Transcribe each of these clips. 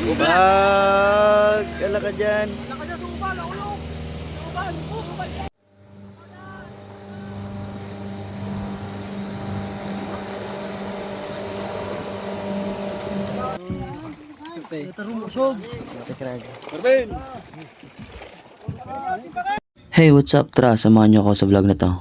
Bag! Ala ka dyan. Hey, what's up tra? Samahan niyo ako sa vlog na to.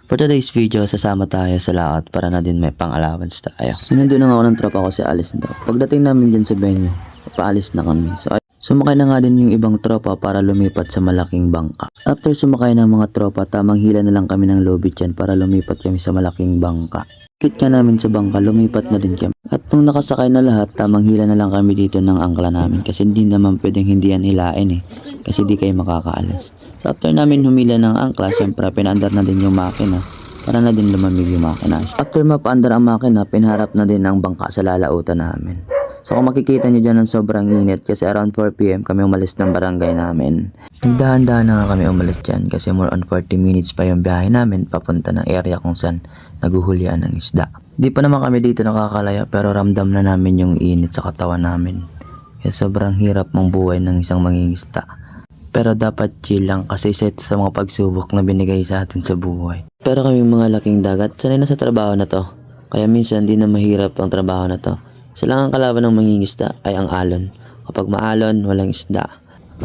For today's video, sasama tayo sa laot para na din may pang-allowance tayo. Sinundo na nga ako ng tropa ko si Alice na to. Pagdating namin dyan sa venue, papaalis na kami. So, sumakay na nga din yung ibang tropa para lumipat sa malaking bangka. After sumakay ng mga tropa, tamang hila na lang kami ng lobby dyan para lumipat kami sa malaking bangka. Kit ka namin sa bangka, lumipat na din kami. At nung nakasakay na lahat, tamang hila na lang kami dito ng angkla namin kasi hindi naman pwedeng hindi yan hilain eh. Kasi di kayo makakaalis. So after namin humila ng angkla, syempre pinaandar na din yung makina para na din lumamig yung makina. After mapaandar ang makina, pinharap na din ang bangka sa lalautan namin. So kung makikita nyo dyan ng sobrang init kasi around 4 PM kami umalis ng barangay namin. Nagdahan-dahan na nga kami umalis dyan kasi more on 40 minutes pa yung biyahe namin papunta ng area kung saan naguhulian ng isda. Di pa naman kami dito nakakalaya pero ramdam na namin yung init sa katawan namin. Kaya sobrang hirap mong buhay ng isang mangingisda. Pero dapat chill lang kasi isa ito sa mga pagsubok na binigay sa atin sa buhay. Pero kami mga laking dagat, sanay na sa trabaho na to. Kaya minsan di na mahirap ang trabaho na to. Isa lang ang kalaban ng mangingisda ay ang alon. Kapag maalon, walang isda.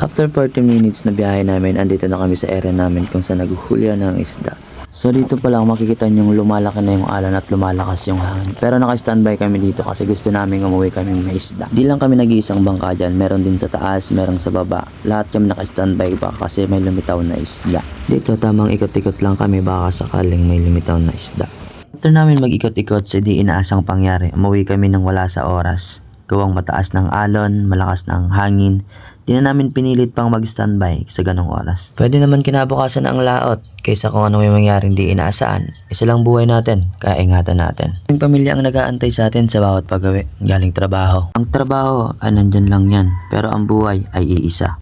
After 40 minutes na biyahe namin, andito na kami sa area namin kung saan naguhulyan ng isda. So dito pa lang makikita nyo lumalaki na yung alon at lumalakas yung hangin. Pero naka-standby kami dito kasi gusto namin umuwi kami may isda. Di lang kami nag-iisang bangka dyan. Meron din sa taas, meron sa baba. Lahat kami naka-standby pa kasi may lumitaw na isda. Dito tamang ikot-ikot lang kami baka sakaling may lumitaw na isda. After namin mag-ikot-ikot sa di inaasang pangyari, umuwi kami ng wala sa oras. Gawang mataas ng alon, malakas ng hangin. Di na namin pinilit pang mag-standby sa ganong oras. Pwede naman kinabukasan ang laot kaysa kung ano may mangyaring di inaasaan. Isa lang buhay natin, kaya ingatan natin. Yung pamilya ang nag-aantay sa atin sa bawat paggawi, galing trabaho. Ang trabaho ay nandyan lang yan, pero ang buhay ay iisa.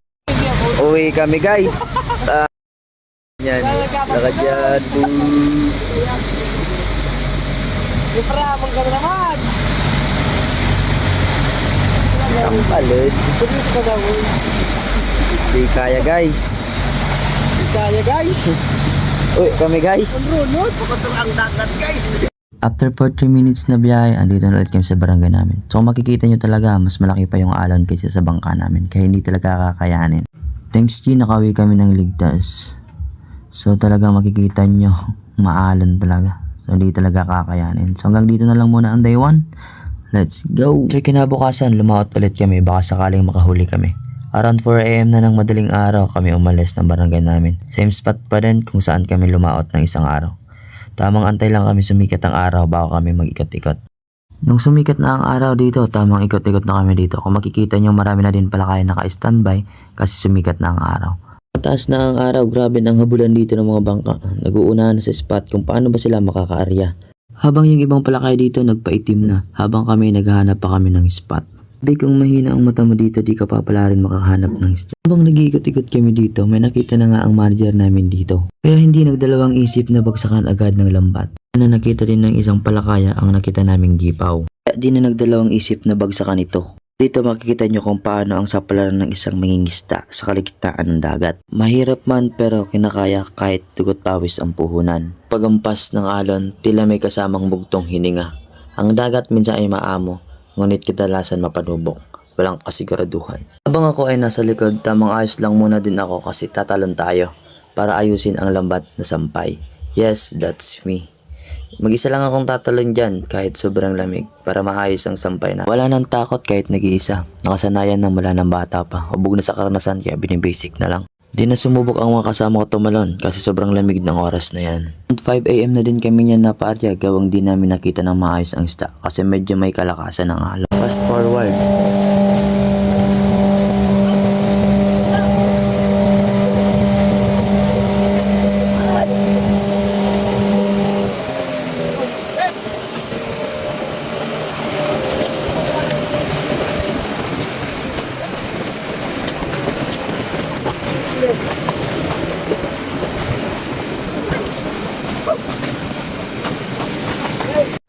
Uwi kami guys! Yan, lakad yan. Iparamang ka na naman! Ang palad. Tulis ka daw. Di kaya guys. Di kaya guys. Uy, kami guys. Runod, papasok ang dagat guys. After 40 minutes na biyahe, andito na ulit kami sa barangay namin. So kung makikita nyo talaga, mas malaki pa yung alon kaysa sa bangka namin. Kaya hindi talaga kakayanin. Thanks G, nakauwi kami ng ligtas. So talaga makikita nyo, maalon talaga. So hindi talaga kakayanin. So hanggang dito na lang muna ang day 1. Let's go! So kinabukasan, lumaot ulit kami baka sakaling makahuli kami. Around 4 AM na ng madaling araw kami umalis ng barangay namin. Same spot pa din kung saan kami lumaot ng isang araw. Tamang antay lang kami sumikat ang araw bago kami mag-ikot-ikot. Nung sumikat na ang araw dito, tamang ikot-ikot na kami dito. Kung makikita nyo, marami na din pala kayo naka-standby kasi sumikat na ang araw. Mataas na ang araw, grabe na ang habulan dito ng mga bangka. Nag-uunahan sa spot kung paano ba sila makakaarya. Habang yung ibang palakay dito nagpaitim na, habang kami naghahanap pa kami ng spot. Sabi kung mahina ang mata mo dito, di ka pa pala rin makahanap ng spot. Habang nag-iikot-ikot kami dito, may nakita na nga ang manager namin dito. Kaya hindi nagdalawang isip na bagsakan agad ng lambat. Na nakita din ng isang palakaya ang nakita naming gipaw. Kaya di na nagdalawang isip na bagsakan ito. Dito makikita nyo kung paano ang sapalaran ng isang mangingisda sa kaligtaan ng dagat. Mahirap man pero kinakaya kahit tugot pawis ang puhunan. Pagampas ng alon, tila may kasamang bugtong hininga. Ang dagat minsan ay maamo, ngunit kadalasan mapanubok. Walang kasiguraduhan. Habang ako ay nasa likod, tamang ayos lang muna din ako kasi tatalon tayo para ayusin ang lambat na sampay. Yes, that's me. Mag-isa lang akong tatalon dyan kahit sobrang lamig para maayos ang sampay na. Wala nang takot kahit nag-iisa. Nakasanayan na mula ng bata pa. Hubog na sa karanasan kaya binibasic na lang. Di na sumubok ang mga kasama ko tumalon kasi sobrang lamig ng oras na yan. At 5 AM na din kami niyan napaarya gawang di namin nakita ng maayos ang isda kasi medyo may kalakasan ng alon. Fast forward.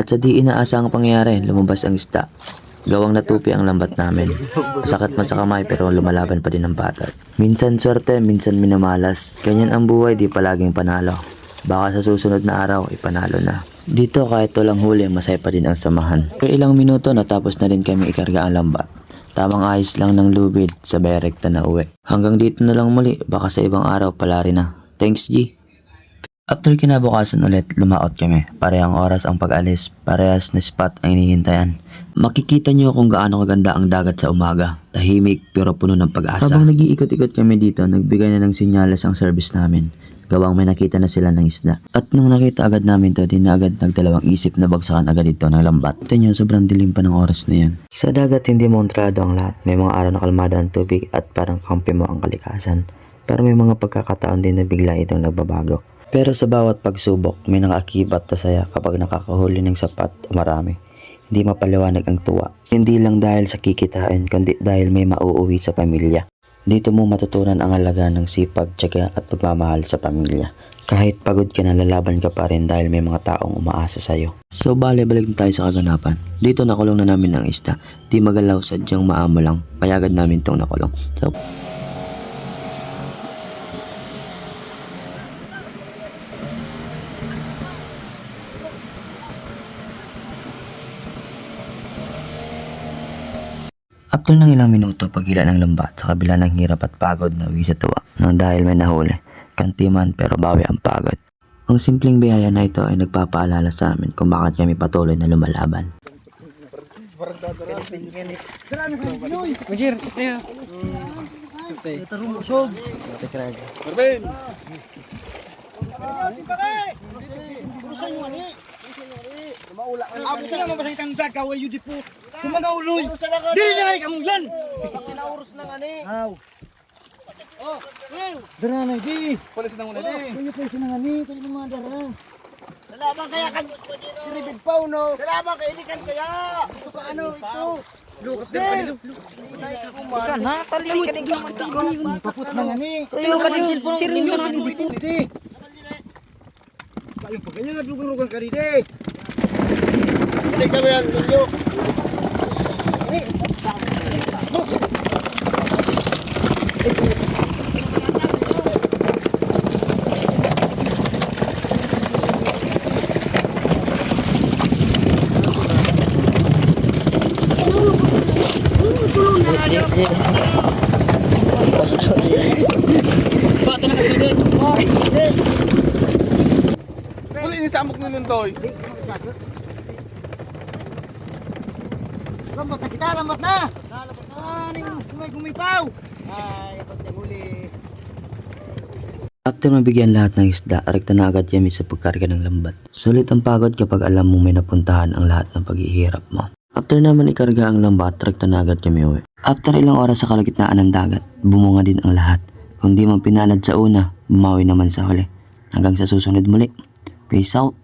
At sa di inaasahang pangyayari, lumabas ang isda. Gawang natupi ang lambat namin. Masakit man sa kamay pero lumalaban pa din ang batat. Minsan swerte, minsan minamalas. Ganyan ang buhay, di palaging panalo. Baka sa susunod na araw, ipanalo na. Dito kahit walang huli, masaya pa din ang samahan. Per ilang minuto natapos na din kami ikarga ang lambat. Tamang ayos lang ng lubid, sabay rekta na uwi. Hanggang dito na lang muli, baka sa ibang araw pala rin na. Thanks G! After kinabukasan ulit, lumaot kami. Parehang oras ang pag-alis, parehas na spot ang inihintayan. Makikita niyo kung gaano kaganda ang dagat sa umaga. Tahimik pero puno ng pag-asa. Habang nag-iikot-ikot kami dito, nagbigay na ng sinyales ang service namin. Gawang may nakita na sila ng isda. At nung nakita agad namin to, di na agad nagdalawang isip na bagsakan agad ito ng lambat. Ito nyo, sobrang dilim pa ng oras na yan. Sa dagat hindi montrado ang lahat. May mga araw na kalmado ang tubig at parang kampi mo ang kalikasan. Pero may mga pagkakataon din na bigla itong nagbabago. Pero sa bawat pagsubok, may nakaakibat na saya kapag nakakahuli ng sapat o marami. Hindi mapaliwanag ang tuwa. Hindi lang dahil sa kikitain, kundi dahil may mauuwi sa pamilya. Dito mo matutunan ang halaga ng sipag, tiyaga at pagmamahal sa pamilya. Kahit pagod ka na, lalaban ka pa rin dahil may mga taong umaasa sa'yo. So balik na tayo sa kaganapan. Dito nakulong na namin ang isda. Di magalaw, sadyang maamo lang. Kaya agad namin itong nakulong. So after ng ilang minuto, paghila ng lambat sa kabila ng hirap at pagod na uwi sa tuwa nang dahil may nahuli. Kantiman pero bawi ang pagod. Ang simpleng biyaya na ito ay nagpapaalala sa amin kung bakit kami patuloy na lumalaban. Abo ka naman basang kang dag, kaway yun di po. Kumaga uloy. Di na nga ikaw yan. Pinaurus na nga ni. Aw. Oh, dara na di. Police na muna di. Kuya police na nga ni, kuya mga dara. Salamat kaya kan Ribid pa no. Salamat kay inikan kaya. Ito ka ano ito. Lukas din kanilo. Ikan ha, tali ka din yung Paput na nga ni. tuyo ka din cellphone sirim sa ni. Di. Kayo pa kanya nga dugang-dugang ka di. Hindi kami yan, ninyo. Uli ini samok nun toy. Lambat na kita, lambat na! Lambat na! Ning gumipaw! Ay, ako siya huli. After mabigyan lahat ng isda, rekta na agad kami sa pagkarga ng lambat. Sulit ang pagod kapag alam mong may napuntahan ang lahat ng paghihirap mo. After naman ikarga ang lambat, rekta na agad kami uwi. After ilang oras sa kalagitnaan ng dagat, bumunga din ang lahat. Kung di man pinalad sa una, bumawi naman sa huli. Hanggang sa susunod muli. Peace out!